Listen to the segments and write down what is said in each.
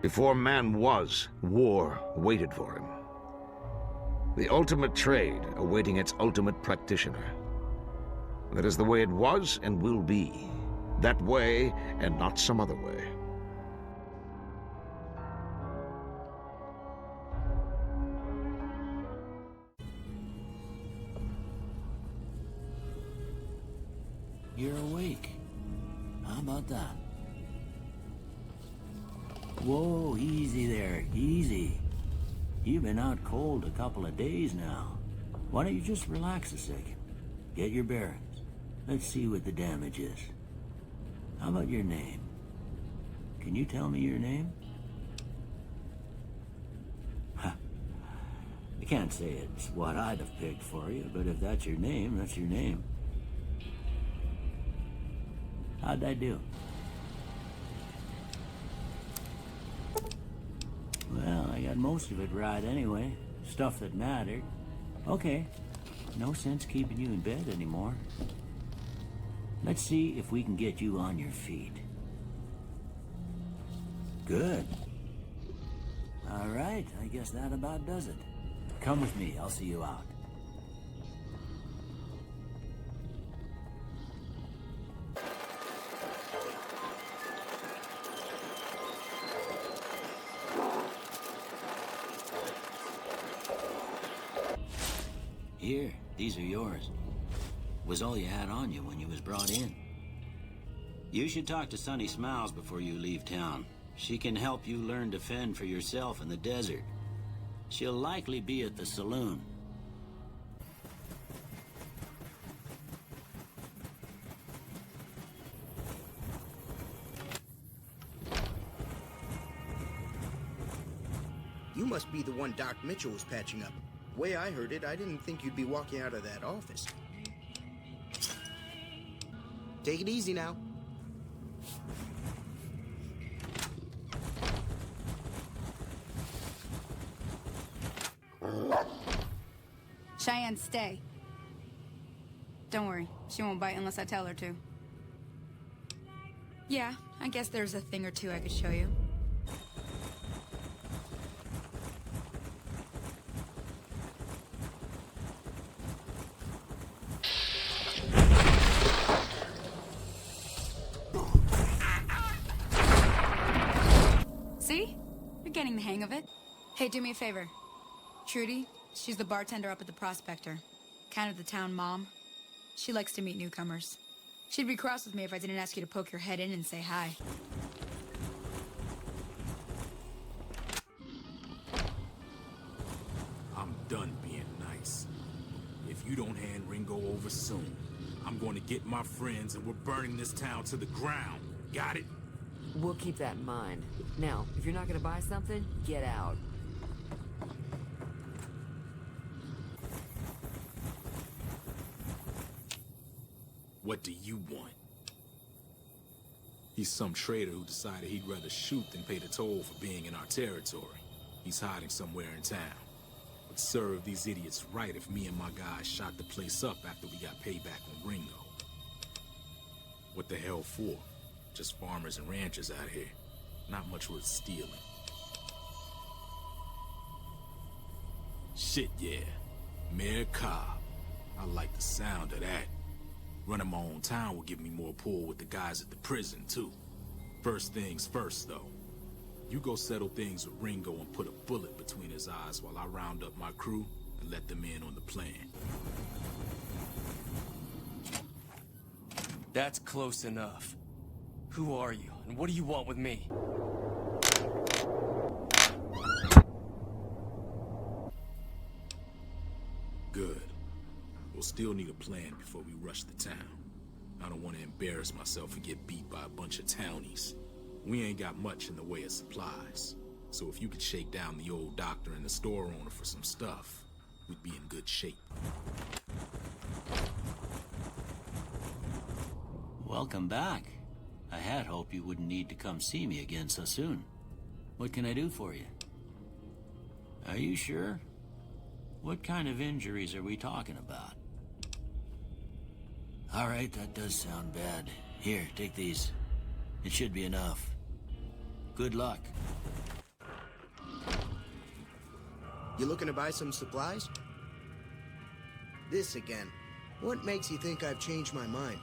Before man was, war waited for him. The ultimate trade awaiting its ultimate practitioner. That is the way it was and will be. That way and not some other way. You're awake. How about that? Whoa, easy there, easy. You've been out cold a couple of days now. Why don't you just relax a second? Get your bearings. Let's see what the damage is. How about your name? Can you tell me your name? I can't say it's what I'd have picked for you, but if that's your name, that's your name. How'd I do? Well, I got most of it right anyway. Stuff that mattered. Okay. No sense keeping you in bed anymore. Let's see if we can get you on your feet. Good. All right, I guess that about does it. Come with me, I'll see you out. Here, these are yours. Was all you had on you when you was brought in. You should talk to Sunny Smiles before you leave town. She can help you learn to fend for yourself in the desert. She'll likely be at the saloon. You must be the one Doc Mitchell was patching up. Way I heard it, I didn't think you'd be walking out of that office. Take it easy now. Cheyenne, stay. Don't worry, she won't bite unless I tell her to. Yeah, I guess there's a thing or two I could show you. See? You're getting the hang of it. Hey, do me a favor. Trudy, she's the bartender up at the Prospector. Kind of the town mom. She likes to meet newcomers. She'd be cross with me if I didn't ask you to poke your head in and say hi. I'm done being nice. If you don't hand Ringo over soon, I'm going to get my friends and we're burning this town to the ground. Got it? We'll keep that in mind. Now, if you're not gonna buy something, get out. What do you want? He's some traitor who decided he'd rather shoot than pay the toll for being in our territory. He's hiding somewhere in town. Would serve these idiots right if me and my guys shot the place up after we got payback on Ringo. What the hell for? Just farmers and ranchers out here. Not much worth stealing. Shit, yeah. Mayor Cobb. I like the sound of that. Running my own town will give me more pull with the guys at the prison, too. First things first, though. You go settle things with Ringo and put a bullet between his eyes while I round up my crew and let them in on the plan. That's close enough. Who are you, and what do you want with me? Good. We'll still need a plan before we rush the town. I don't want to embarrass myself and get beat by a bunch of townies. We ain't got much in the way of supplies. So if you could shake down the old doctor and the store owner for some stuff, we'd be in good shape. Welcome back. I had hoped you wouldn't need to come see me again so soon. What can I do for you? Are you sure? What kind of injuries are we talking about? All right, that does sound bad. Here, take these. It should be enough. Good luck. You looking to buy some supplies? This again. What makes you think I've changed my mind?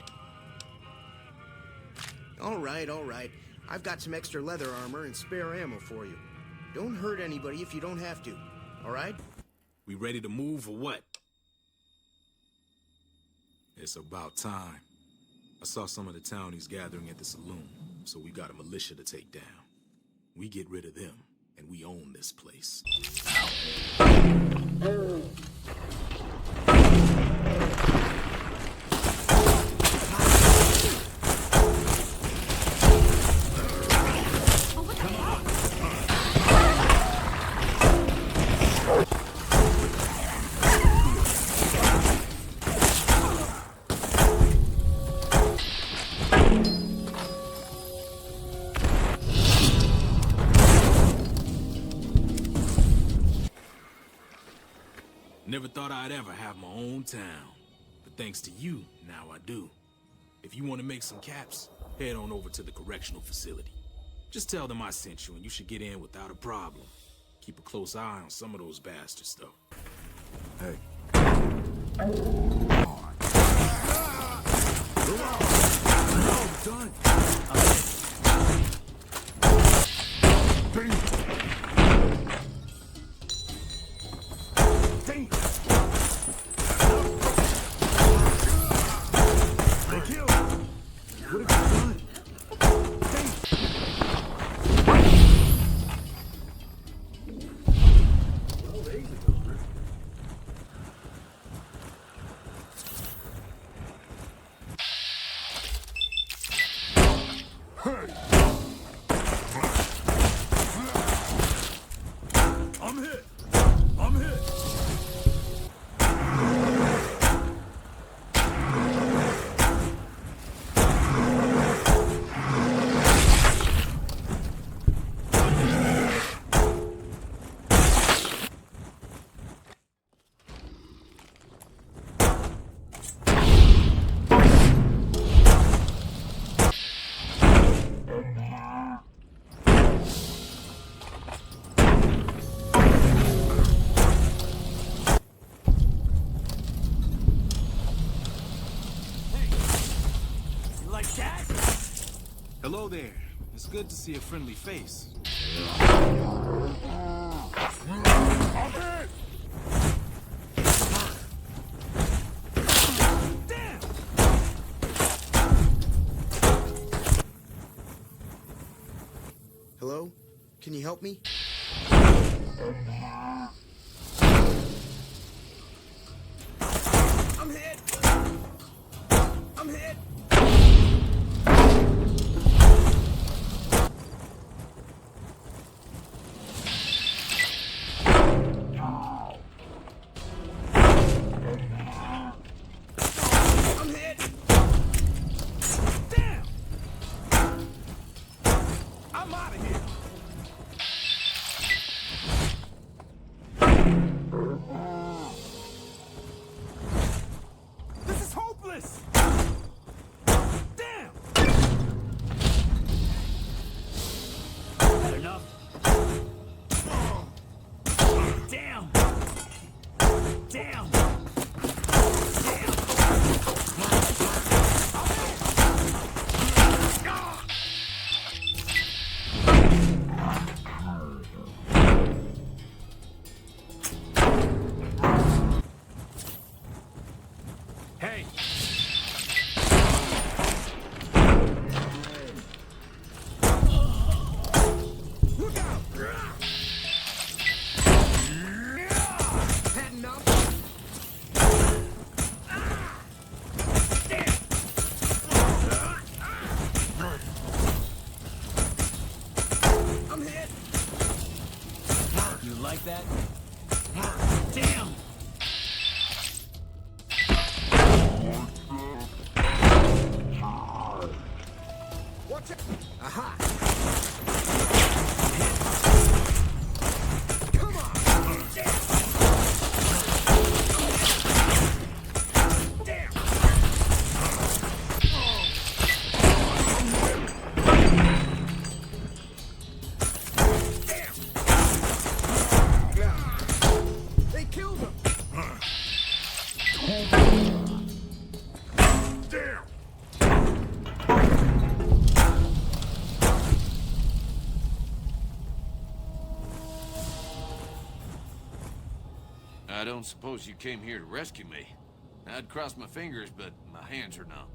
All right, all right. I've got some extra leather armor and spare ammo for you. Don't hurt anybody if you don't have to, all right? We ready to move or what? It's about time. I saw some of the townies gathering at the saloon, so we got a militia to take down. We get rid of them, and we own this place. Never thought I'd ever have my own town. But thanks to you, now I do. If you want to make some caps, head on over to the correctional facility. Just tell them I sent you and you should get in without a problem. Keep a close eye on some of those bastards, though. Hey. Done. Hello there. It's good to see a friendly face. Damn! Hello? Can you help me? I'm hit! I'm hit! Like that? Damn! Watch it! Aha! Come on! Damn! I don't suppose you came here to rescue me. I'd cross my fingers, but my hands are numb.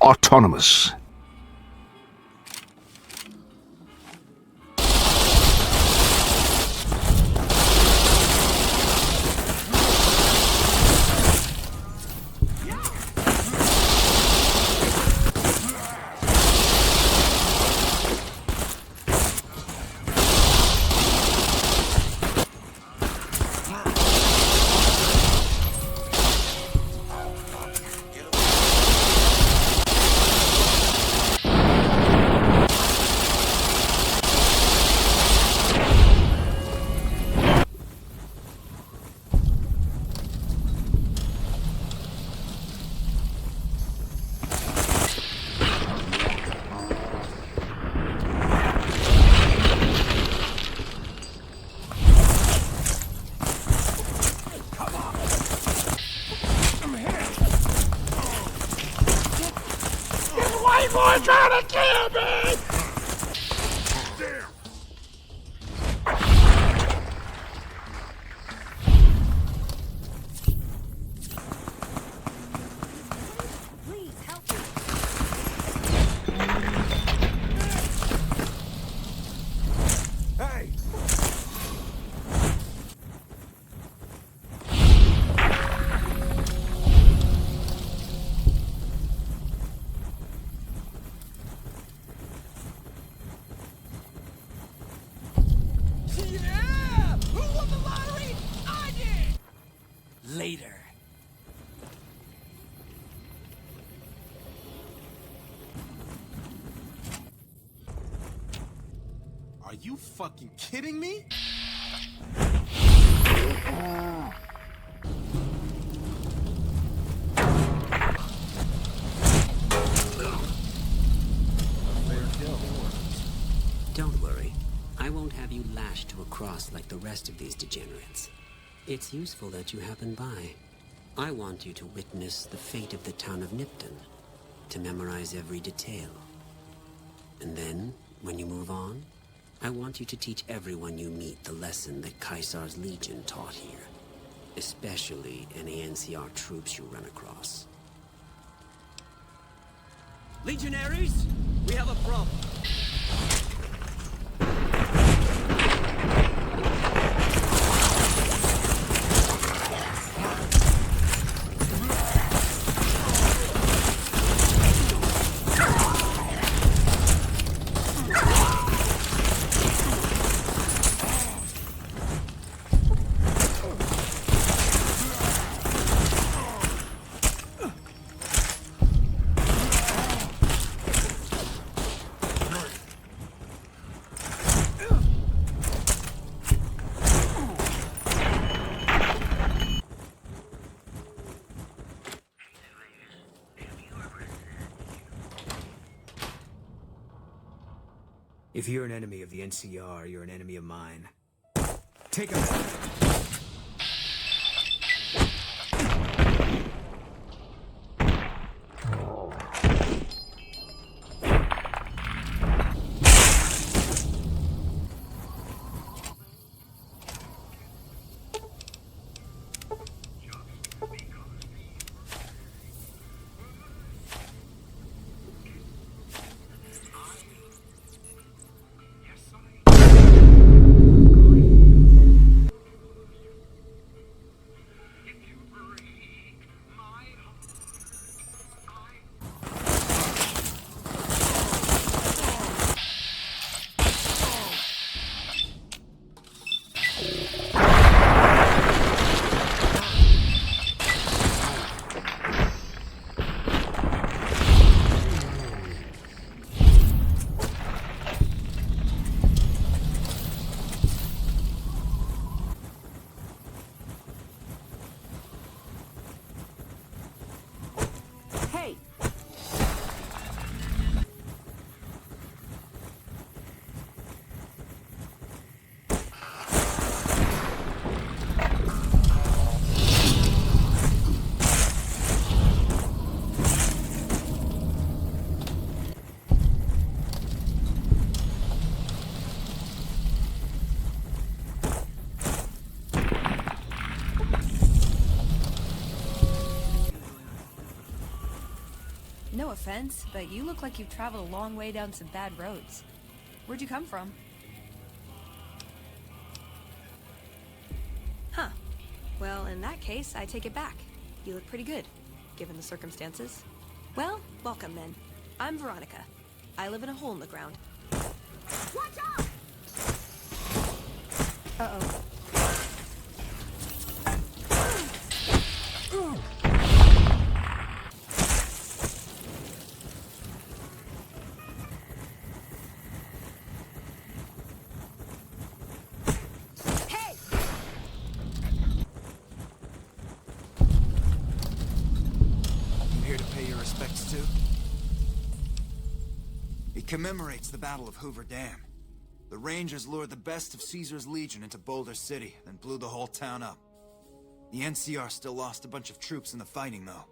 Autonomous. Later. Are you fucking kidding me? Don't worry. I won't have you lashed to a cross like the rest of these degenerates. It's useful that you happen by. I want you to witness the fate of the town of Nipton, to memorize every detail. And then, when you move on, I want you to teach everyone you meet the lesson that Caesar's Legion taught here, especially any NCR troops you run across. Legionaries, we have a problem. If you're an enemy of the NCR, you're an enemy of mine. Take him! No offense, but you look like you've traveled a long way down some bad roads. Where'd you come from? Huh. Well, in that case, I take it back. You look pretty good, given the circumstances. Well, welcome then. I'm Veronica. I live in a hole in the ground. Watch out! Uh-oh. It commemorates the Battle of Hoover Dam. The Rangers lured the best of Caesar's Legion into Boulder City, then blew the whole town up. The NCR still lost a bunch of troops in the fighting, though.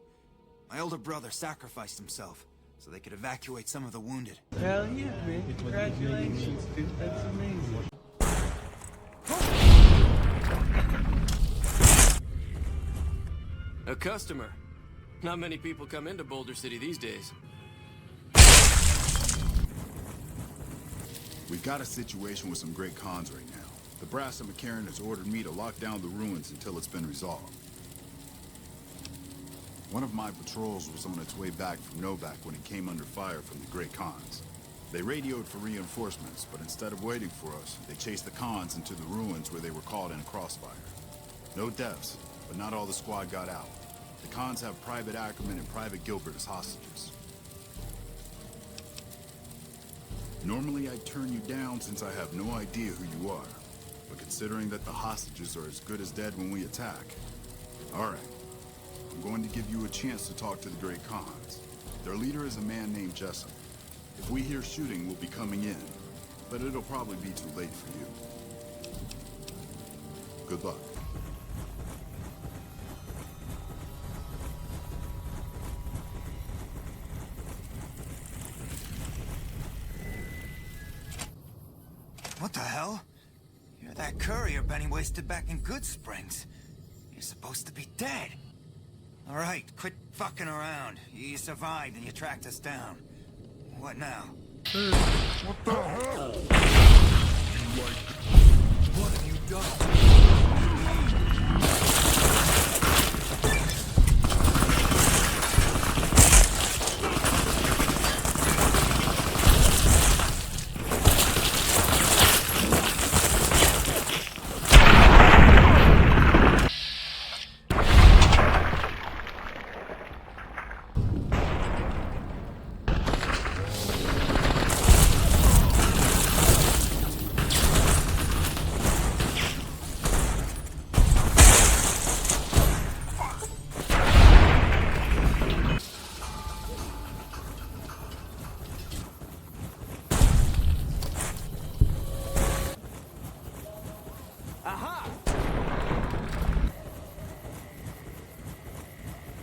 My older brother sacrificed himself so they could evacuate some of the wounded. Hell yeah, man. Congratulations, dude. That's amazing. A customer. Not many people come into Boulder City these days. We've got a situation with some great cons right now. The brass of McCarran has ordered me to lock down the ruins until it's been resolved. One of my patrols was on its way back from Novak when it came under fire from the Great Khans. They radioed for reinforcements, but instead of waiting for us, they chased the Khans into the ruins where they were caught in a crossfire. No deaths, but not all the squad got out. The Khans have Private Ackerman and Private Gilbert as hostages. Normally I'd turn you down since I have no idea who you are. But considering that the hostages are as good as dead when we attack... Alright. I'm going to give you a chance to talk to the Great Khans. Their leader is a man named Jessup. If we hear shooting, we'll be coming in. But it'll probably be too late for you. Good luck. What the hell? You're that courier Benny wasted back in Good Springs. You're supposed to be dead. All right, quit fucking around. You survived and you tracked us down. What now? Hey, what the hell? What have you done?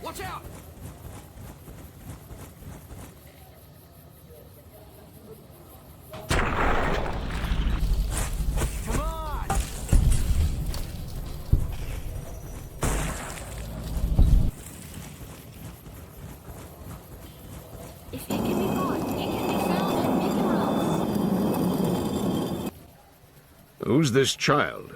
Watch out! Come on! If it can be bought, it can be found in Mickey Mouse. Who's this child?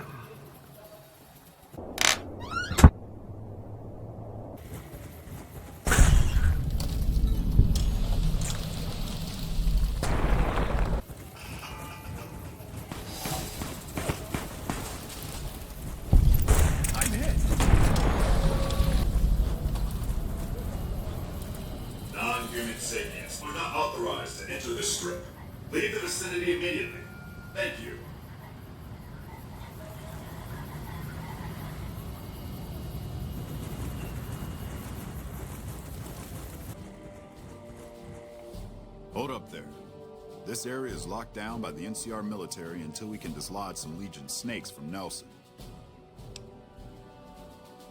Non-human sapiens are not authorized to enter this strip. Leave the vicinity immediately. Thank you. Hold up there. This area is locked down by the NCR military until we can dislodge some Legion snakes from Nelson.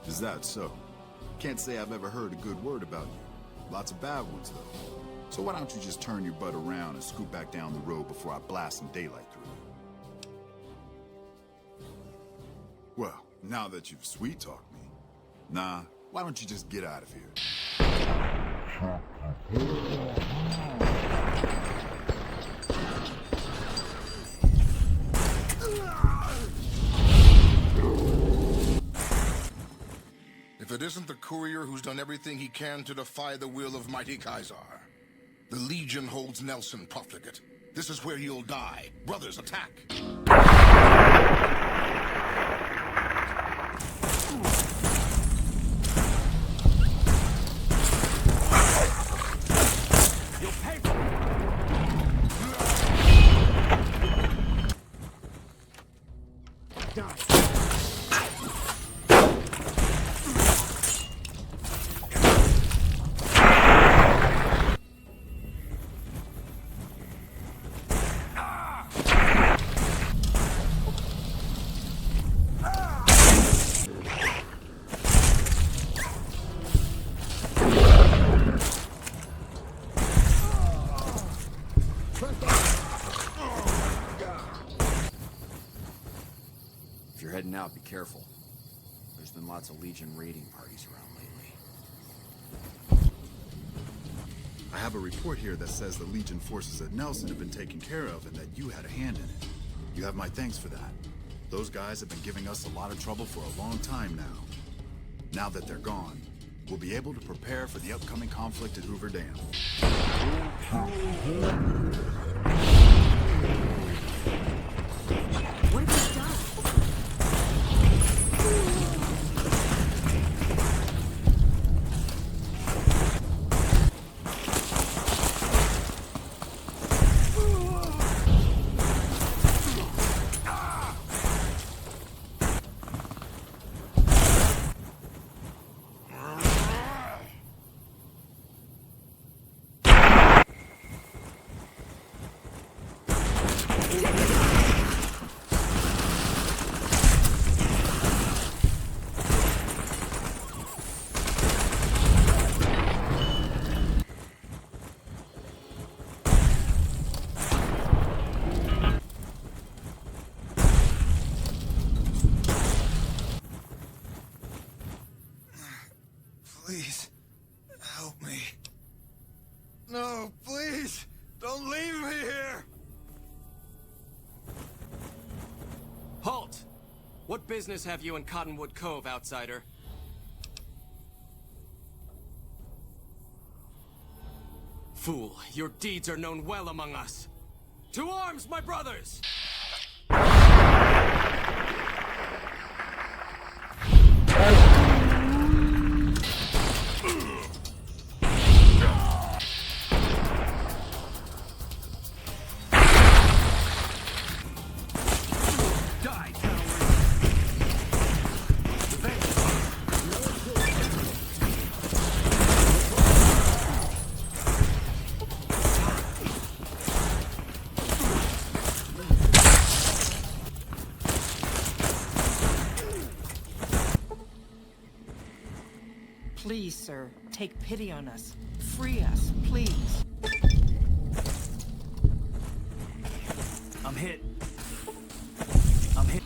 Is that so? Can't say I've ever heard a good word about you. Lots of bad ones, though. So why don't you just turn your butt around and scoot back down the road before I blast some daylight through you? Well, now that you've sweet-talked me, nah, why don't you just get out of here? If it isn't the courier who's done everything he can to defy the will of mighty Caesar. The Legion holds Nelson profligate. This is where you'll die. Brothers, attack! You'll pay for If you're heading out, be careful. There's been lots of Legion raiding parties around lately. I have a report here that says the Legion forces at Nelson have been taken care of and that you had a hand in it. You have my thanks for that. Those guys have been giving us a lot of trouble for a long time now. Now that they're gone, we'll be able to prepare for the upcoming conflict at Hoover Dam. What have you done? Please, help me. No, please, don't leave me here! Halt! What business have you in Cottonwood Cove, outsider? Fool, your deeds are known well among us. To arms, my brothers! Please, sir, take pity on us. Free us, please. I'm hit. I'm hit.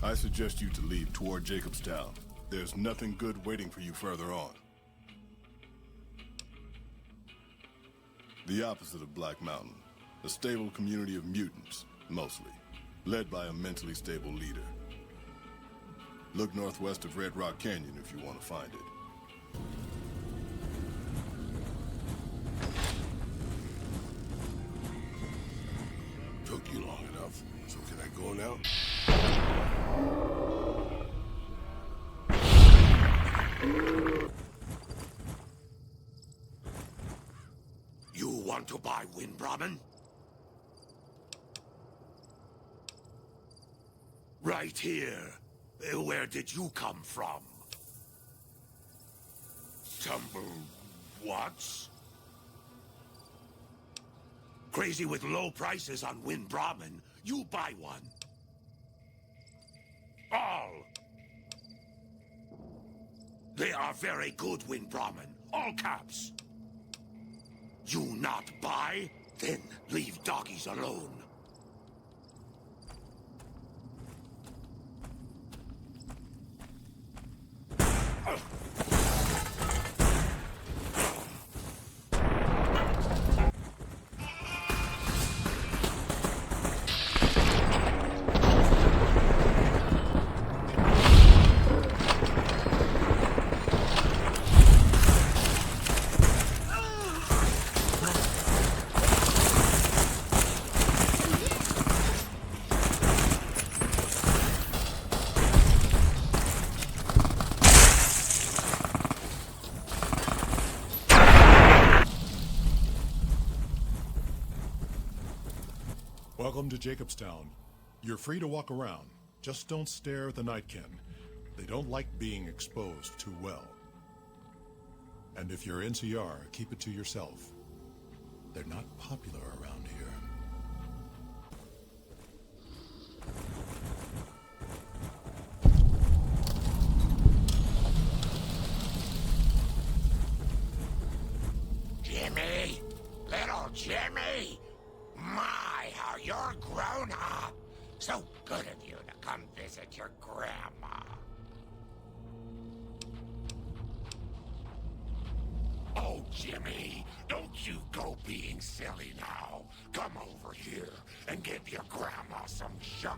I suggest you to leave toward Jacobstown. There's nothing good waiting for you further on. The opposite of Black Mountain. A stable community of mutants, mostly. Led by a mentally stable leader. Look northwest of Red Rock Canyon if you want to find it. Took you long enough, so can I go now? You want to buy Windbramen? Right here. Where did you come from? Tumble what? Crazy with low prices on Windbramen. You buy one. All. They are very good Windbramen. All caps. You not buy? Then leave doggies alone. Welcome to Jacobstown. You're free to walk around. Just don't stare at the Nightkin. They don't like being exposed too well. And if you're NCR, keep it to yourself. They're not popular around here. Jimmy! Little Jimmy! My, how you're grown up! So good of you to come visit your grandma. Oh, Jimmy, don't you go being silly now. Come over here and give your grandma some sugar.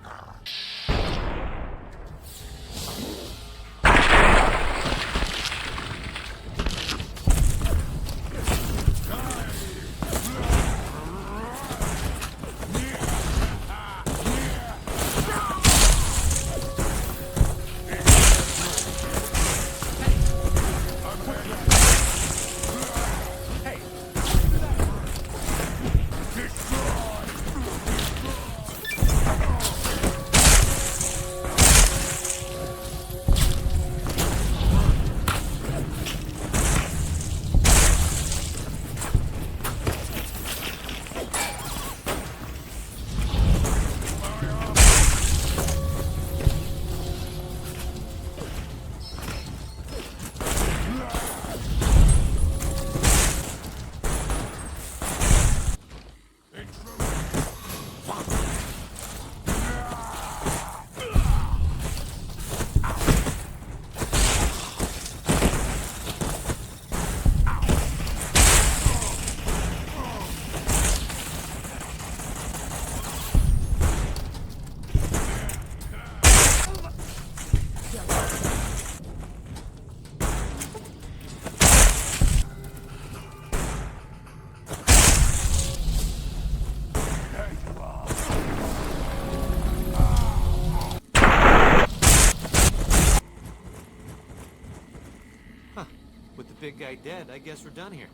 Big guy dead, I guess we're done here.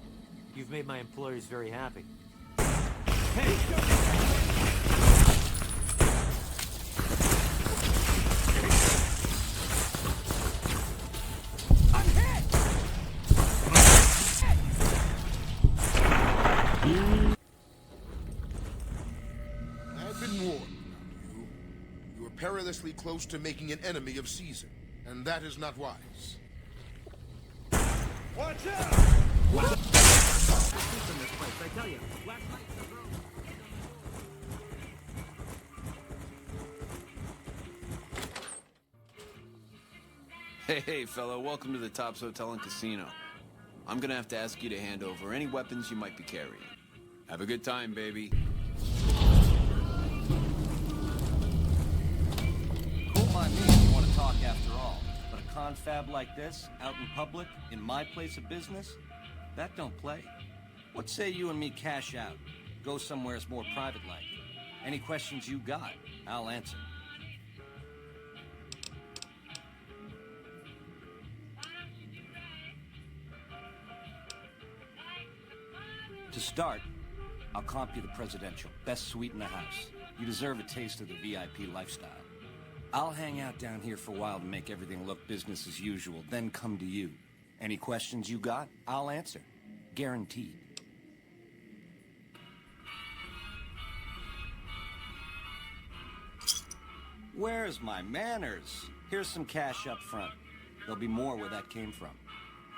You've made my employers very happy. Hey! I'm hit! I've been warned, you. You are perilously close to making an enemy of Caesar, and that is not wise. Watch out! What? In this place, I tell you. Last night Hey, fellow, welcome to the Tops Hotel and Casino. I'm gonna have to ask you to hand over any weapons you might be carrying. Have a good time, baby. Cool by me if you want to talk after all. But a confab like this, out in public, in my place of business, that don't play. What say you and me cash out? Go somewheres more private-like. Any questions you got, I'll answer. To start, I'll comp you the presidential. Best suite in the house. You deserve a taste of the VIP lifestyle. I'll hang out down here for a while to make everything look business as usual, then come to you. Any questions you got, I'll answer. Guaranteed. Where's my manners? Here's some cash up front. There'll be more where that came from.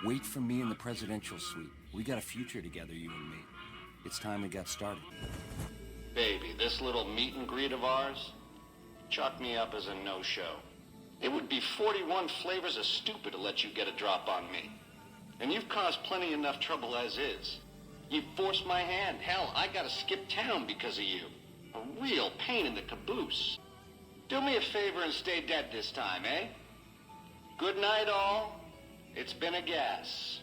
Wait for me in the presidential suite. We got a future together, you and me. It's time we got started. Baby, this little meet and greet of ours, chalk me up as a no-show. It would be 41 flavors of stupid to let you get a drop on me. And you've caused plenty enough trouble as is. You've forced my hand. Hell, I gotta skip town because of you. A real pain in the caboose. Do me a favor and stay dead this time, eh? Good night, all. It's been a gas.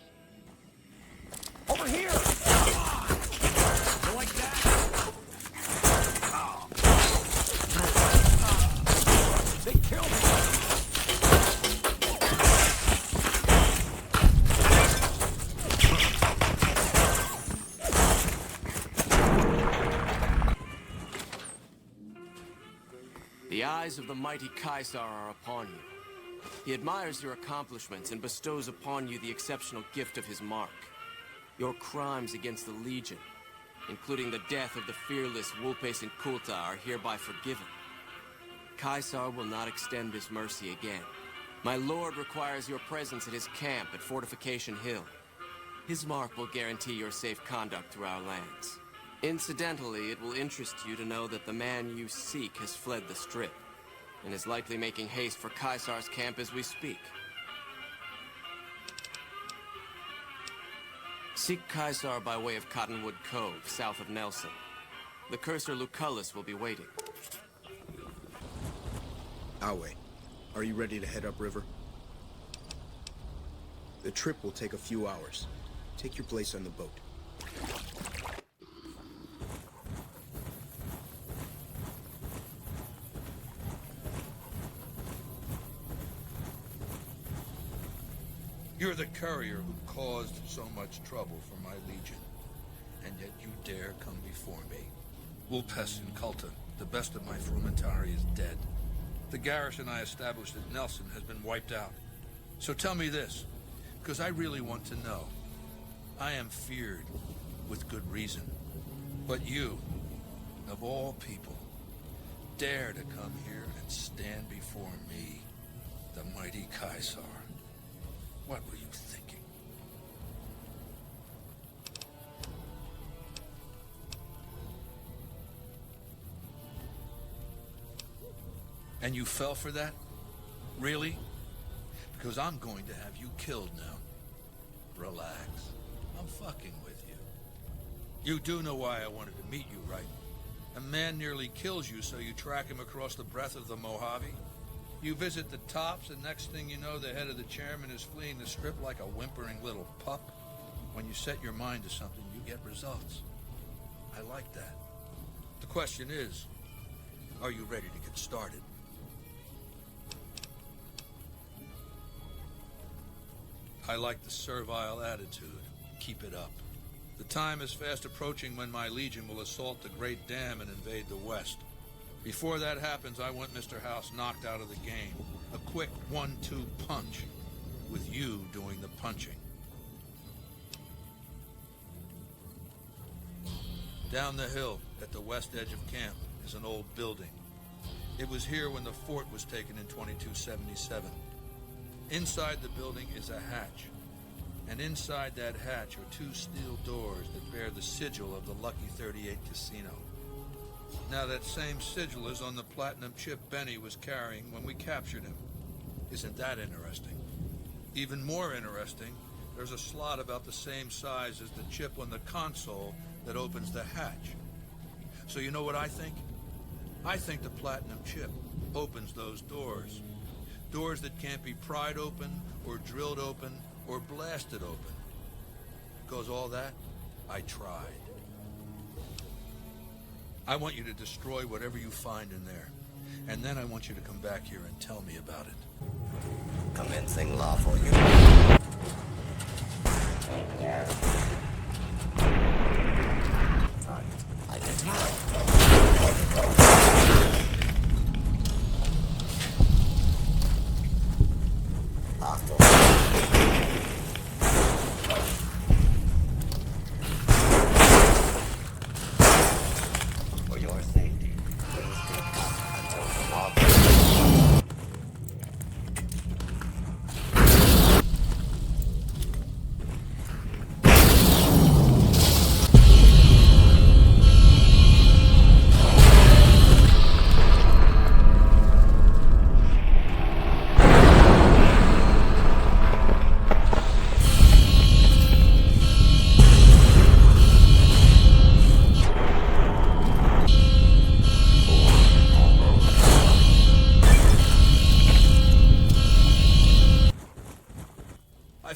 Over here! You like that? They killed me! The eyes of the mighty Caesar are upon you. He admires your accomplishments and bestows upon you the exceptional gift of his mark. Your crimes against the Legion, including the death of the fearless Vulpes and Kulta, are hereby forgiven. Caesar will not extend his mercy again. My lord requires your presence at his camp at Fortification Hill. His mark will guarantee your safe conduct through our lands. Incidentally, it will interest you to know that the man you seek has fled the Strip, and is likely making haste for Caesar's camp as we speak. Seek Caesar by way of Cottonwood Cove, south of Nelson. The Cursor Lucullus will be waiting. I'll wait. Are you ready to head upriver? The trip will take a few hours. Take your place on the boat. You're the courier who caused so much trouble for my legion, and yet you dare come before me. Vulpes and Kulta, the best of my frumentari, is dead. The garrison I established at Nelson has been wiped out. So tell me this, because I really want to know. I am feared, with good reason. But you, of all people, dare to come here and stand before me, the mighty Caesar. What were you thinking? And you fell for that? Really? Because I'm going to have you killed now. Relax. I'm fucking with you. You do know why I wanted to meet you, right? A man nearly kills you, so you track him across the breadth of the Mojave. You visit the tops, and next thing you know, the head of the chairman is fleeing the Strip like a whimpering little pup. When you set your mind to something, you get results. I like that. The question is, are you ready to get started? I like the servile attitude. Keep it up. The time is fast approaching when my legion will assault the Great Dam and invade the West. Before that happens, I want Mr. House knocked out of the game. A quick 1-2 punch, with you doing the punching. Down the hill, at the west edge of camp, is an old building. It was here when the fort was taken in 2277. Inside the building is a hatch. And inside that hatch are 2 steel doors that bear the sigil of the Lucky 38 Casino. Now that same sigil is on the platinum chip Benny was carrying when we captured him. Isn't that interesting? Even more interesting, there's a slot about the same size as the chip on the console that opens the hatch. So you know what I think? I think the platinum chip opens those doors. Doors that can't be pried open, or drilled open, or blasted open. Because all that, I tried. I want you to destroy whatever you find in there. And then I want you to come back here and tell me about it. Commencing lawful union. For your safety, please take cover until the law.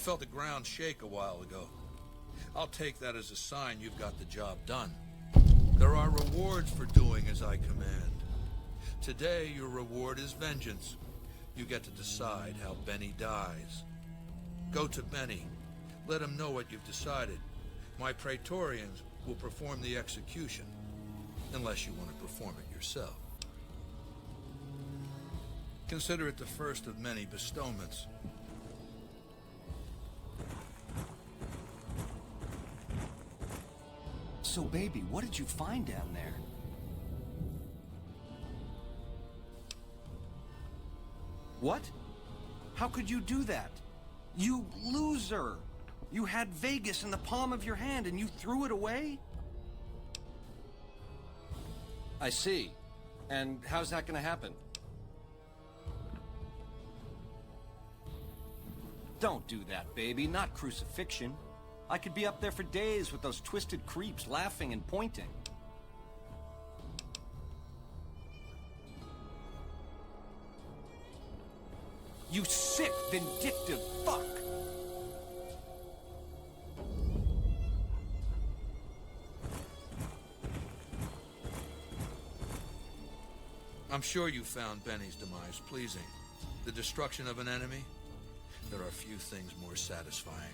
felt the ground shake a while ago. I'll take that as a sign you've got the job done. There are rewards for doing as I command. Today, your reward is vengeance. You get to decide how Benny dies. Go to Benny. Let him know what you've decided. My Praetorians will perform the execution, unless you want to perform it yourself. Consider it the first of many bestowments. So, baby, what did you find down there? What? How could you do that? You loser! You had Vegas in the palm of your hand and you threw it away? I see. And how's that gonna happen? Don't do that, baby. Not crucifixion. I could be up there for days with those twisted creeps laughing and pointing. You sick, vindictive fuck! I'm sure you found Benny's demise pleasing. The destruction of an enemy? There are few things more satisfying.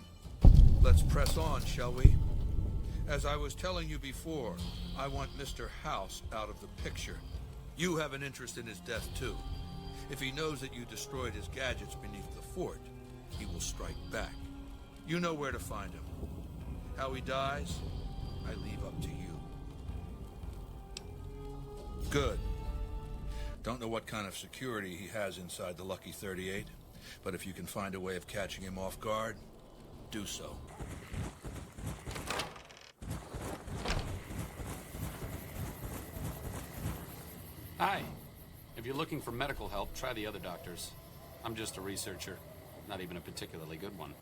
Let's press on, shall we? As I was telling you before, I want Mr. House out of the picture. You have an interest in his death, too. If he knows that you destroyed his gadgets beneath the fort, he will strike back. You know where to find him. How he dies, I leave up to you. Good. Don't know what kind of security he has inside the Lucky 38, but if you can find a way of catching him off guard, do so. Hi. If you're looking for medical help, try the other doctors. I'm just a researcher, not even a particularly good one.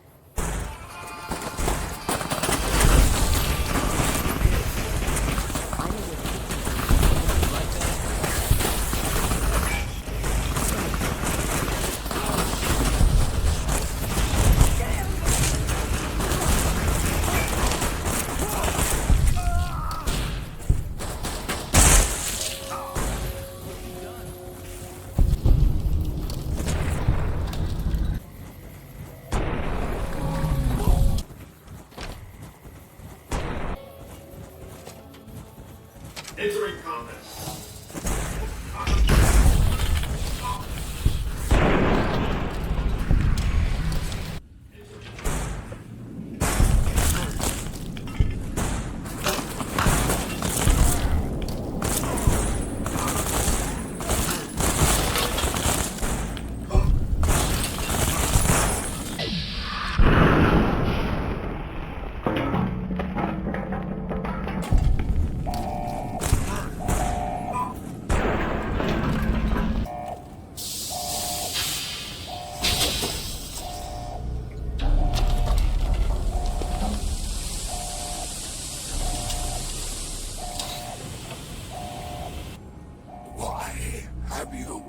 Entering combat. Have you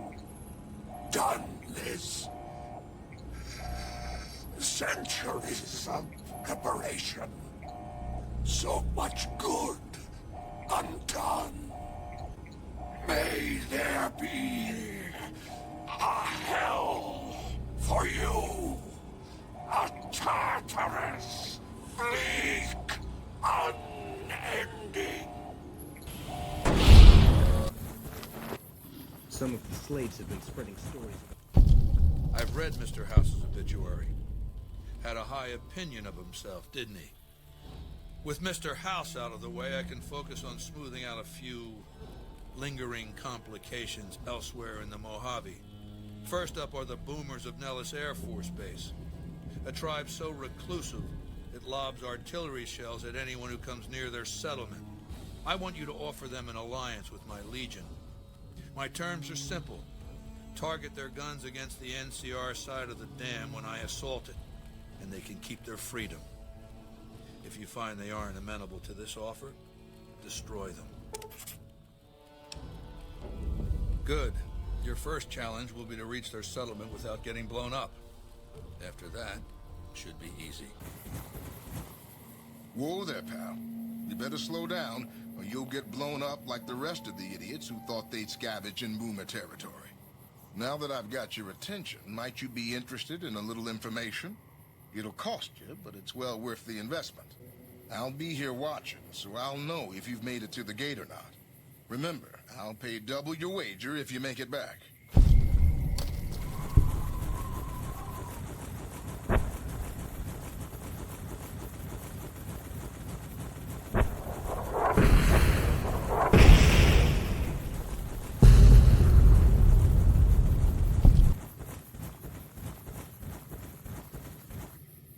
done this? Centuries of preparation. So much good undone. May there be a hell for you. A Tartarus. Bleak. Unending. Some of the slaves have been spreading stories. I've read Mr. House's obituary. Had a high opinion of himself, didn't he? With Mr. House out of the way, I can focus on smoothing out a few lingering complications elsewhere in the Mojave. First up are the boomers of Nellis Air Force Base. A tribe so reclusive, it lobs artillery shells at anyone who comes near their settlement. I want you to offer them an alliance with my Legion. My terms are simple. Target their guns against the NCR side of the dam when I assault it, and they can keep their freedom. If you find they aren't amenable to this offer, destroy them. Good. Your first challenge will be to reach their settlement without getting blown up. After that, should be easy. Whoa there, pal. You better slow down, or you'll get blown up like the rest of the idiots who thought they'd scavenge in Boomer territory. Now that I've got your attention, might you be interested in a little information? It'll cost you, but it's well worth the investment. I'll be here watching, so I'll know if you've made it to the gate or not. Remember, I'll pay double your wager if you make it back.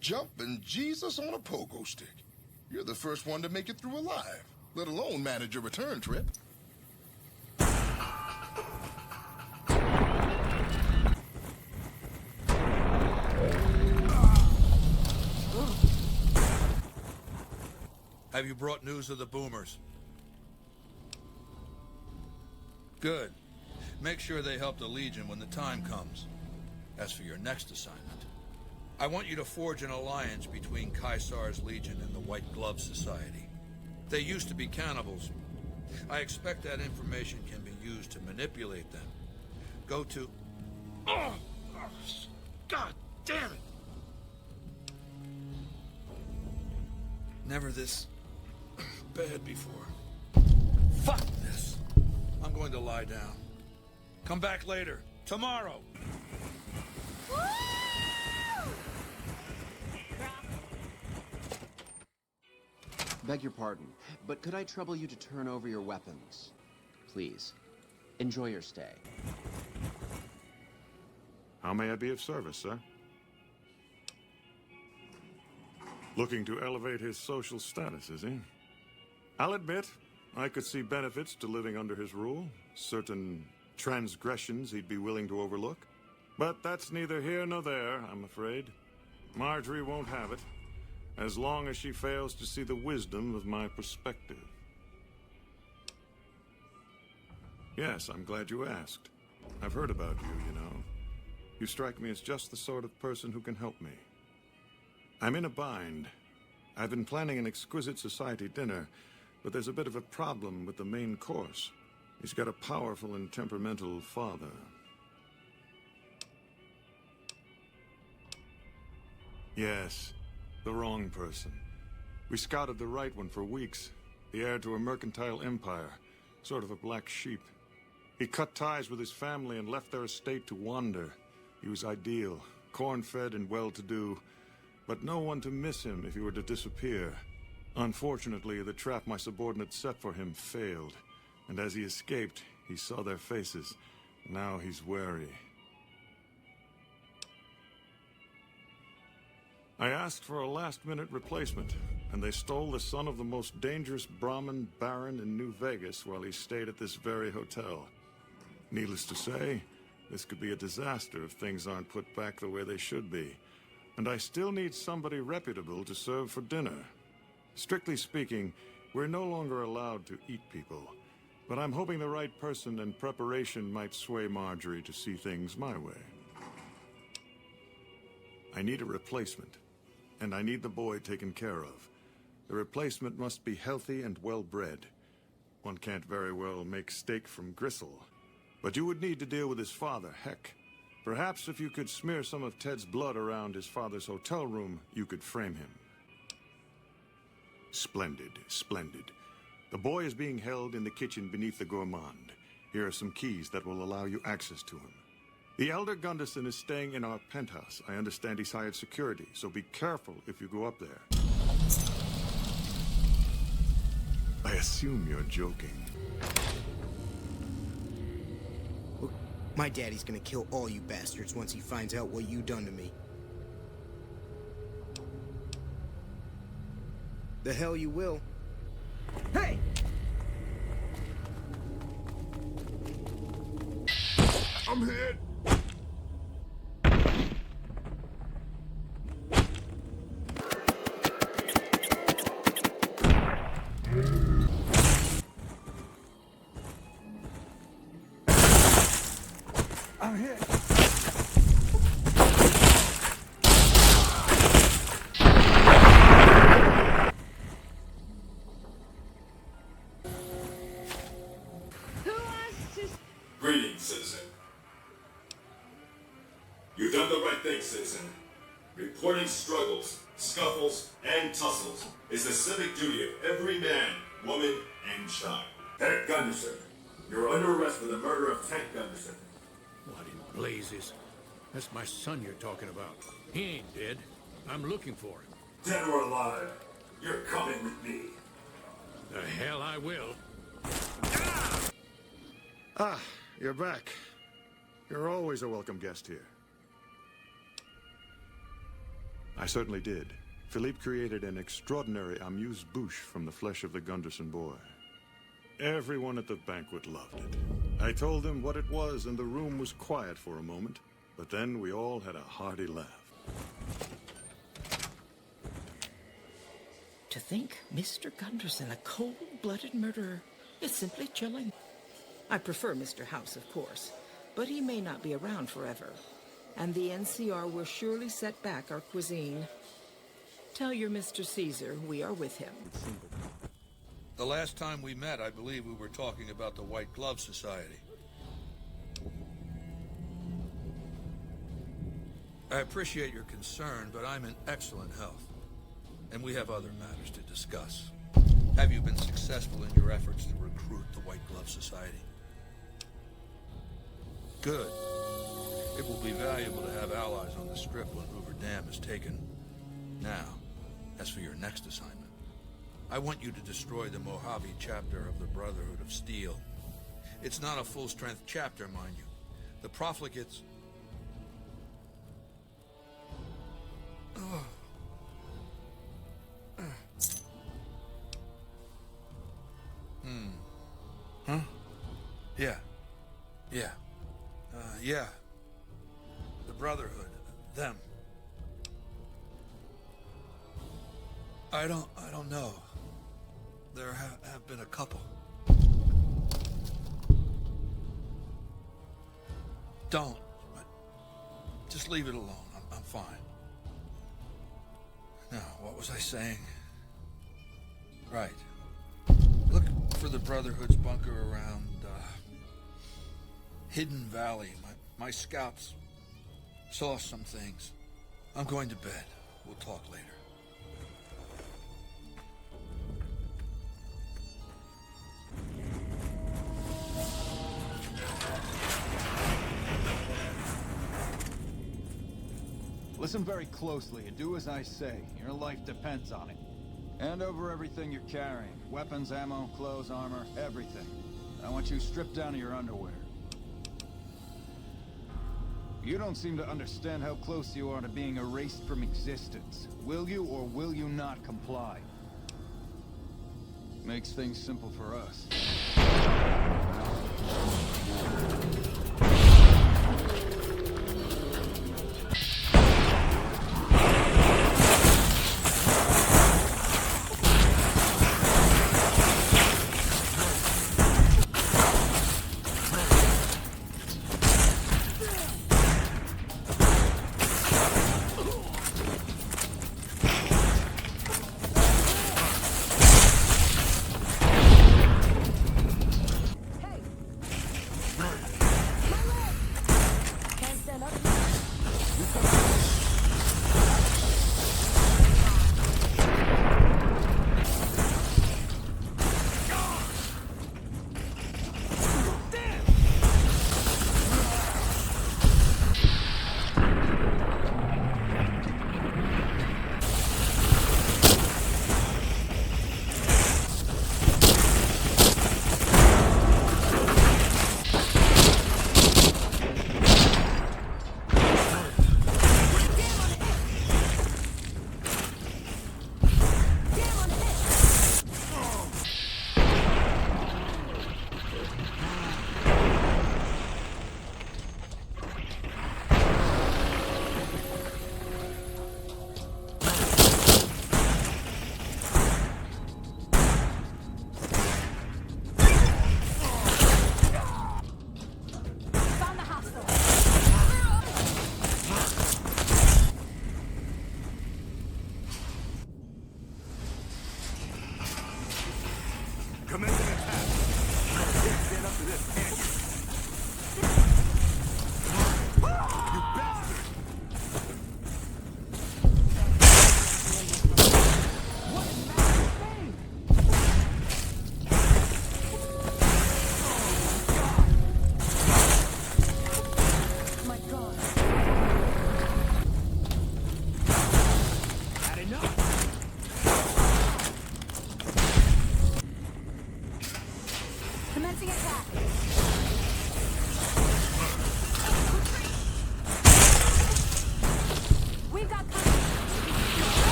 Jumping Jesus on a pogo stick. You're the first one to make it through alive, let alone manage a return trip. Have you brought news of the Boomers? Good. Make sure they help the Legion when the time comes. As for your next assignment, I want you to forge an alliance between Caesar's Legion and the White Glove Society. They used to be cannibals. I expect that information can be used to manipulate them. Go to... Oh, God damn it! Never this bad before. Fuck this. I'm going to lie down. Come back later. Tomorrow. Beg your pardon, but could I trouble you to turn over your weapons? Please. Enjoy your stay. How may I be of service, sir? Looking to elevate his social status, is he? I'll admit, I could see benefits to living under his rule. Certain transgressions he'd be willing to overlook. But that's neither here nor there, I'm afraid. Marjorie won't have it, as long as she fails to see the wisdom of my perspective. Yes, I'm glad you asked. I've heard about you, you know. You strike me as just the sort of person who can help me. I'm in a bind. I've been planning an exquisite society dinner, but there's a bit of a problem with the main course. He's got a powerful and temperamental father. Yes, the wrong person. We scouted the right one for weeks. The heir to a mercantile empire, sort of a black sheep. He cut ties with his family and left their estate to wander. He was ideal, corn-fed and well-to-do, but no one to miss him if he were to disappear. Unfortunately, the trap my subordinates set for him failed, and as he escaped, he saw their faces. Now he's wary. I asked for a last-minute replacement, and they stole the son of the most dangerous Brahmin baron in New Vegas while he stayed at this very hotel. Needless to say, this could be a disaster if things aren't put back the way they should be. And I still need somebody reputable to serve for dinner. Strictly speaking, we're no longer allowed to eat people. But I'm hoping the right person and preparation might sway Marjorie to see things my way. I need a replacement, and I need the boy taken care of. The replacement must be healthy and well-bred. One can't very well make steak from gristle. But you would need to deal with his father, Heck. Perhaps if you could smear some of Ted's blood around his father's hotel room, you could frame him. Splendid, splendid. The boy is being held in the kitchen beneath the gourmand. Here are some keys that will allow you access to him. The elder Gunderson is staying in our penthouse. I understand he's hired security, so be careful if you go up there. I assume you're joking. My daddy's gonna kill all you bastards once he finds out what you done to me. The hell you will. Hey! I'm hit! I'm hit. You've done the right thing, citizen. Reporting struggles, scuffles, and tussles is the civic duty of every man, woman, and child. Tank Gunderson, you're under arrest for the murder of Tank Gunderson. What in blazes? That's my son you're talking about. He ain't dead. I'm looking for him. Dead or alive, you're coming with me. The hell I will. Ah, you're back. You're always a welcome guest here. I certainly did. Philippe created an extraordinary amuse-bouche from the flesh of the Gunderson boy. Everyone at the banquet loved it. I told them what it was, and the room was quiet for a moment. But then we all had a hearty laugh. To think Mr. Gunderson, a cold-blooded murderer, is simply chilling. I prefer Mr. House, of course, but he may not be around forever. And the NCR will surely set back our cuisine. Tell your Mr. Caesar we are with him. The last time we met, I believe we were talking about the White Glove Society. I appreciate your concern, but I'm in excellent health. And we have other matters to discuss. Have you been successful in your efforts to recruit the White Glove Society? Good. It will be valuable to have allies on the Strip when Hoover Dam is taken. Now, as for your next assignment, I want you to destroy the Mojave chapter of the Brotherhood of Steel. It's not a full-strength chapter, mind you. The profligates... Huh? Yeah. Yeah. The Brotherhood. Them. I don't know. There have been a couple. Don't. But just leave it alone. I'm fine. Now, what was I saying? Right. Look for the Brotherhood's bunker around, Hidden Valley. My scouts saw some things. I'm going to bed. We'll talk later. Listen very closely and do as I say. Your life depends on it. Hand over everything you're carrying. Weapons, ammo, clothes, armor, everything. I want you stripped down to your underwear. You don't seem to understand how close you are to being erased from existence. Will you or will you not comply? Makes things simple for us.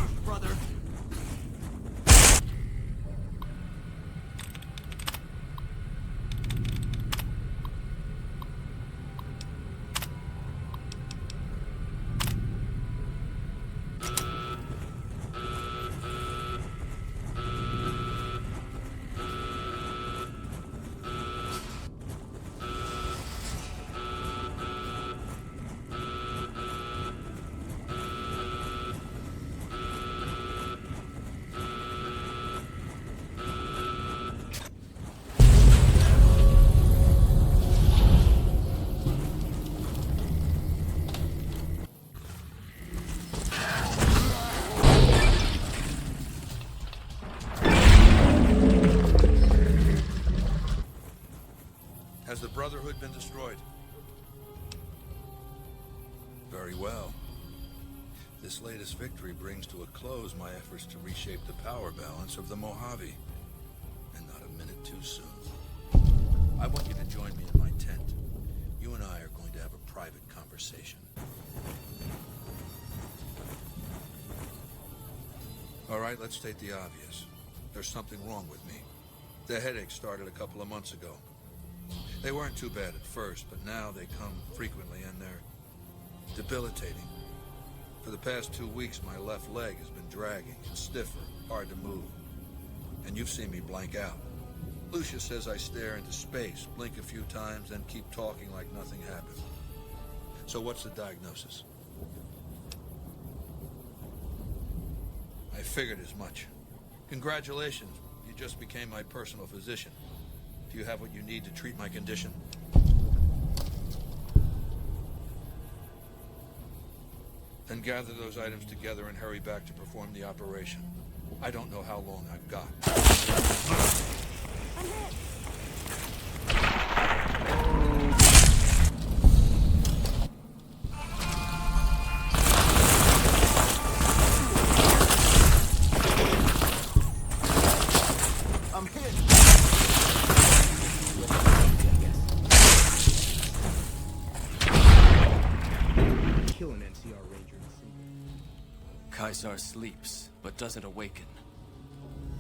first, brother. Has the Brotherhood been destroyed? Very well. This latest victory brings to a close my efforts to reshape the power balance of the Mojave. And not a minute too soon. I want you to join me in my tent. You and I are going to have a private conversation. All right, let's state the obvious. There's something wrong with me. The headaches started a couple of months ago. They weren't too bad at first, but now they come frequently and they're debilitating. For the past 2 weeks, my left leg has been dragging. It's stiffer, hard to move. And you've seen me blank out. Lucia says I stare into space, blink a few times, then keep talking like nothing happened. So what's the diagnosis? I figured as much. Congratulations, you just became my personal physician. Do you have what you need to treat my condition? Then gather those items together and hurry back to perform the operation. I don't know how long I've got. I'm hit. I'm hit. Kill an NCR Ranger. Caesar sleeps, but doesn't awaken.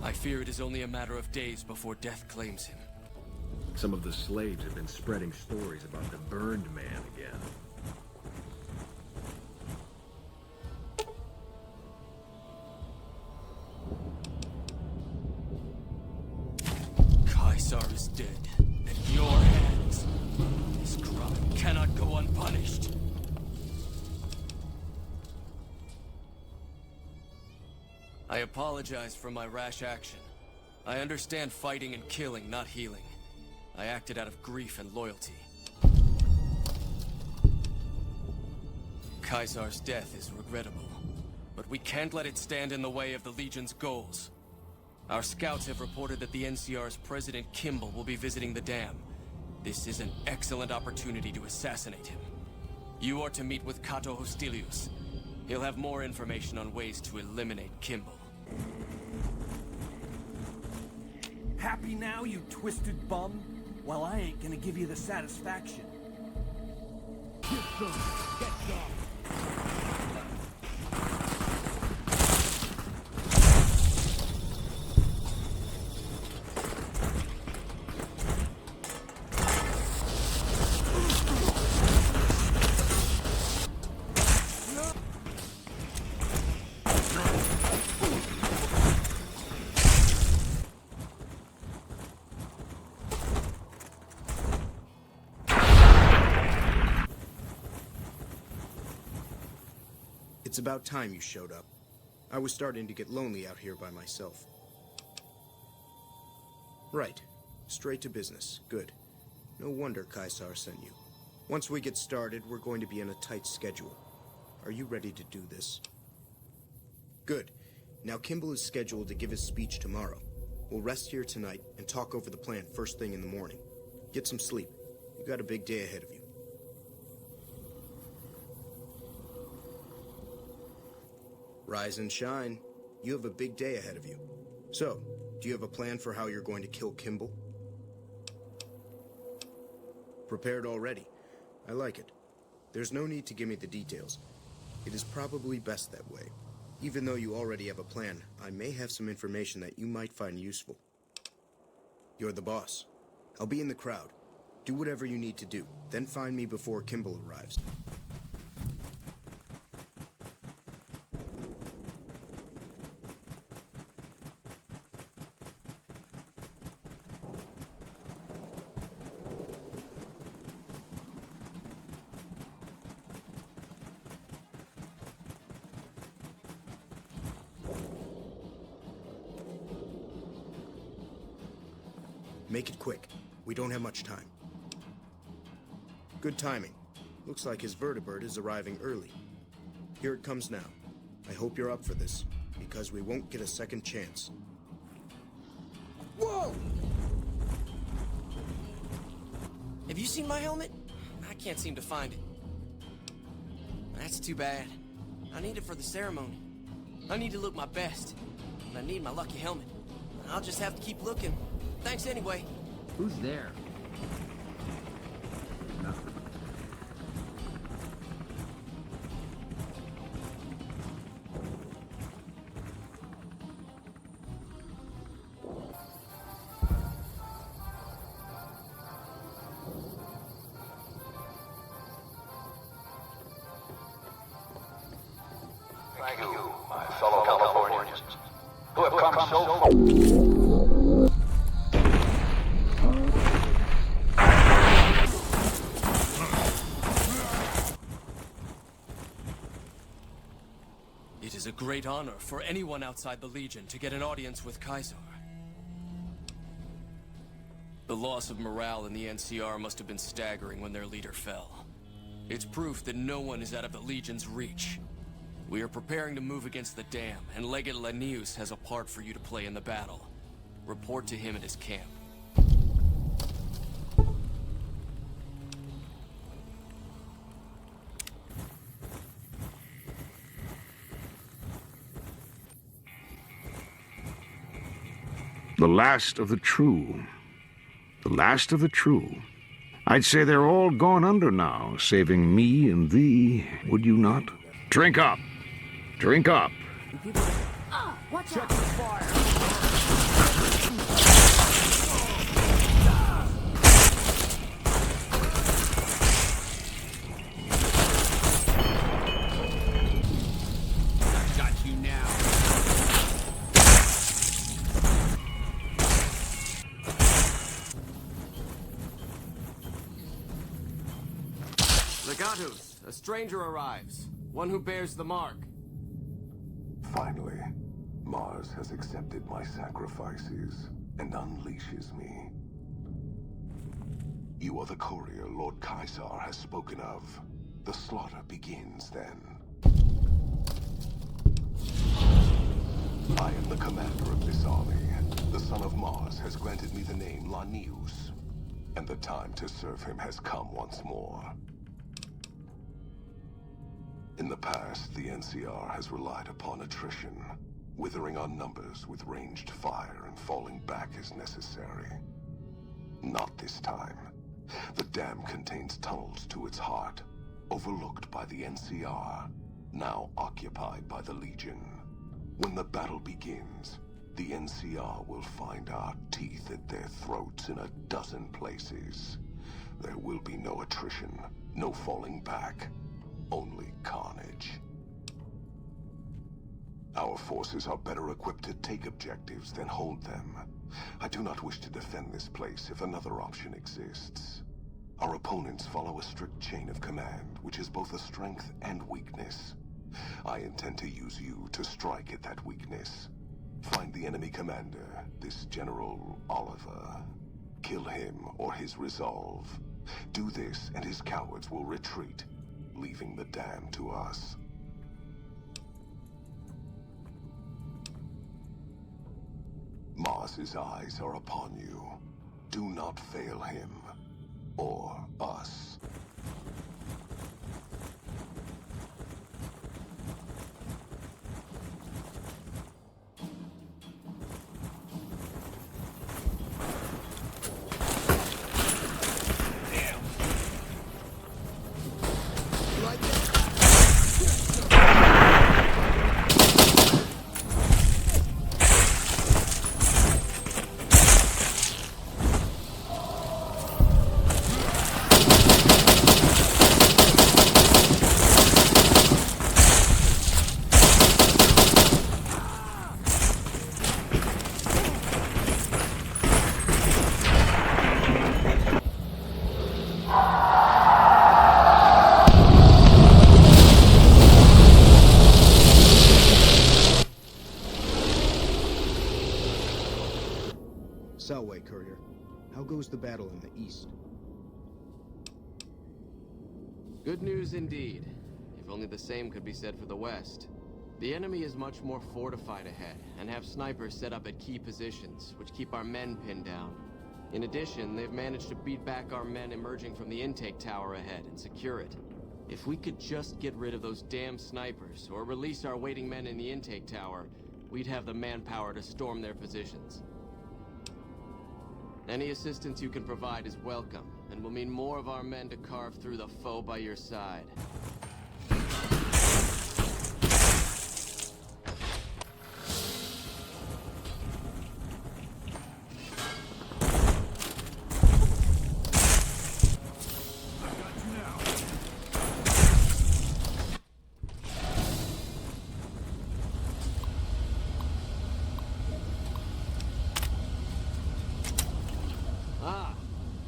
I fear it is only a matter of days before death claims him. Some of the slaves have been spreading stories about the burned man again. Caesar is dead, at your hands. This crime cannot go unpunished. I apologize for my rash action. I understand fighting and killing, not healing. I acted out of grief and loyalty. Caesar's death is regrettable, but we can't let it stand in the way of the Legion's goals. Our scouts have reported that the NCR's President Kimball will be visiting the dam. This is an excellent opportunity to assassinate him. You are to meet with Cato Hostilius. He'll have more information on ways to eliminate Kimball. Happy now, you twisted bum? Well, I ain't gonna give you the satisfaction. Get some! Get some! It's about time you showed up. I was starting to get lonely out here by myself. Right. Straight to business. Good. No wonder Caesar sent you. Once we get started, we're going to be in a tight schedule. Are you ready to do this? Good. Now Kimball is scheduled to give his speech tomorrow. We'll rest here tonight and talk over the plan first thing in the morning. Get some sleep. You got a big day ahead of you. Rise and shine. You have a big day ahead of you. So, do you have a plan for how you're going to kill Kimball? Prepared already. I like it. There's no need to give me the details. It is probably best that way. Even though you already have a plan, I may have some information that you might find useful. You're the boss. I'll be in the crowd. Do whatever you need to do, then find me before Kimball arrives. Make it quick. We don't have much time. Good timing. Looks like his vertibird is arriving early. Here it comes now. I hope you're up for this, because we won't get a second chance. Whoa! Have you seen my helmet? I can't seem to find it. That's too bad. I need it for the ceremony. I need to look my best. And I need my lucky helmet. I'll just have to keep looking. Thanks anyway. Who's there? Nothing. Thank you, my fellow Californians, who have come so far. It is a great honor for anyone outside the Legion to get an audience with Caesar. The loss of morale in the NCR must have been staggering when their leader fell. It's proof that no one is out of the Legion's reach. We are preparing to move against the dam, and Legate Lanius has a part for you to play in the battle. Report to him at his camp. The last of the true. The last of the true. I'd say they're all gone under now, saving me and thee, would you not? Drink up! Drink up! Oh, watch out! Check the fire! I got you now. Legatus, a stranger arrives. One who bears the mark. Finally, Mars has accepted my sacrifices and unleashes me. You are the courier Lord Caesar has spoken of. The slaughter begins then. I am the commander of this army. The son of Mars has granted me the name Lanius, and the time to serve him has come once more. In the past, the NCR has relied upon attrition, withering our numbers with ranged fire and falling back as necessary. Not this time. The dam contains tunnels to its heart, overlooked by the NCR, now occupied by the Legion. When the battle begins, the NCR will find our teeth at their throats in a dozen places. There will be no attrition, no falling back. Only carnage. Our forces are better equipped to take objectives than hold them. I do not wish to defend this place if another option exists. Our opponents follow a strict chain of command, which is both a strength and weakness. I intend to use you to strike at that weakness. Find the enemy commander, this General Oliver. Kill him or his resolve. Do this and his cowards will retreat, leaving the dam to us. Mars's eyes are upon you. Do not fail him, or us. Selway, courier. How goes the battle in the east? Good news indeed. If only the same could be said for the west. The enemy is much more fortified ahead, and have snipers set up at key positions, which keep our men pinned down. In addition, they've managed to beat back our men emerging from the intake tower ahead and secure it. If we could just get rid of those damn snipers, or release our waiting men in the intake tower, we'd have the manpower to storm their positions. Any assistance you can provide is welcome, and will mean more of our men to carve through the foe by your side.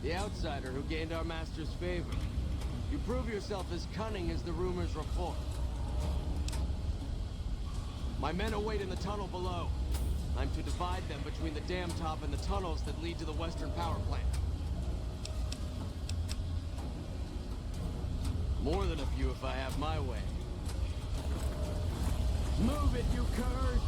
The outsider who gained our master's favor. You prove yourself as cunning as the rumors report. My men await in the tunnel below. I'm to divide them between the dam top and the tunnels that lead to the western power plant. More than a few if I have my way. Move it, you curs!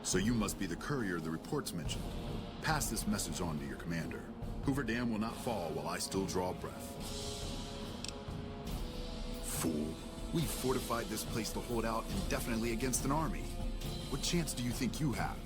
So you must be the courier the reports mentioned. Pass this message on to your commander. Hoover Dam will not fall while I still draw breath. Fool. We've fortified this place to hold out indefinitely against an army. What chance do you think you have?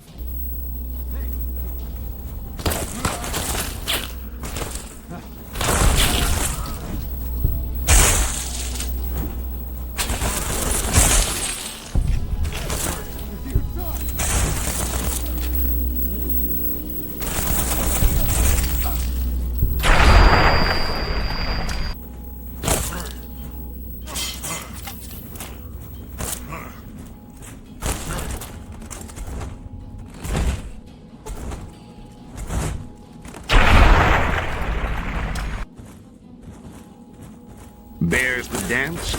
Bears that dance,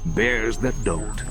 bears that don't.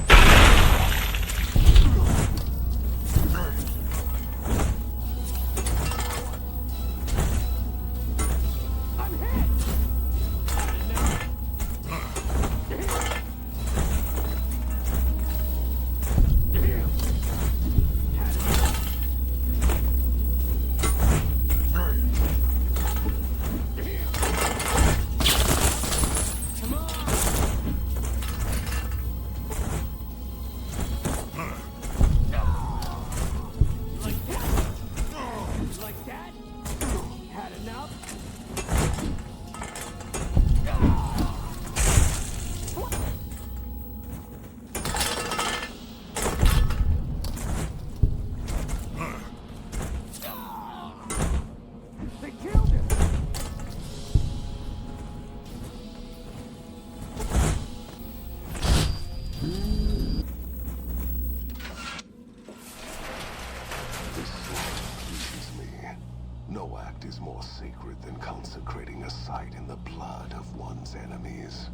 is.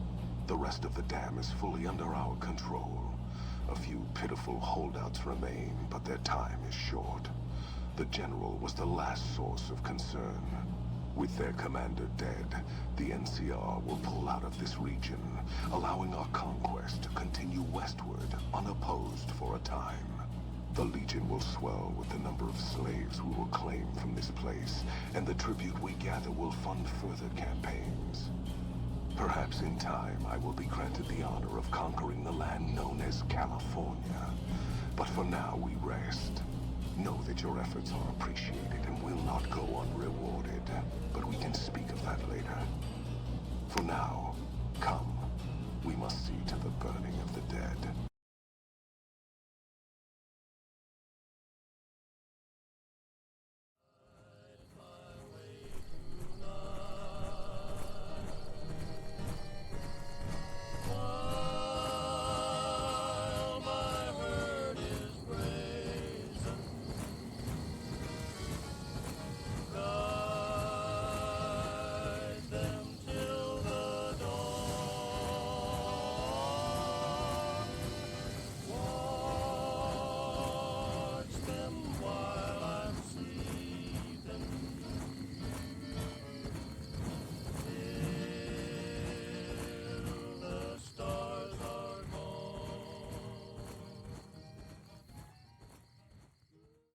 The rest of the dam is fully under our control. A few pitiful holdouts remain, but their time is short. The General was the last source of concern. With their commander dead, the NCR will pull out of this region, allowing our conquest to continue westward, unopposed for a time. The Legion will swell with the number of slaves we will claim from this place, and the tribute we gather will fund further campaigns. Perhaps in time I will be granted the honor of conquering the land known as California. But for now we rest. Know that your efforts are appreciated and will not go unrewarded, but we can speak of that later. For now, come. We must see to the burning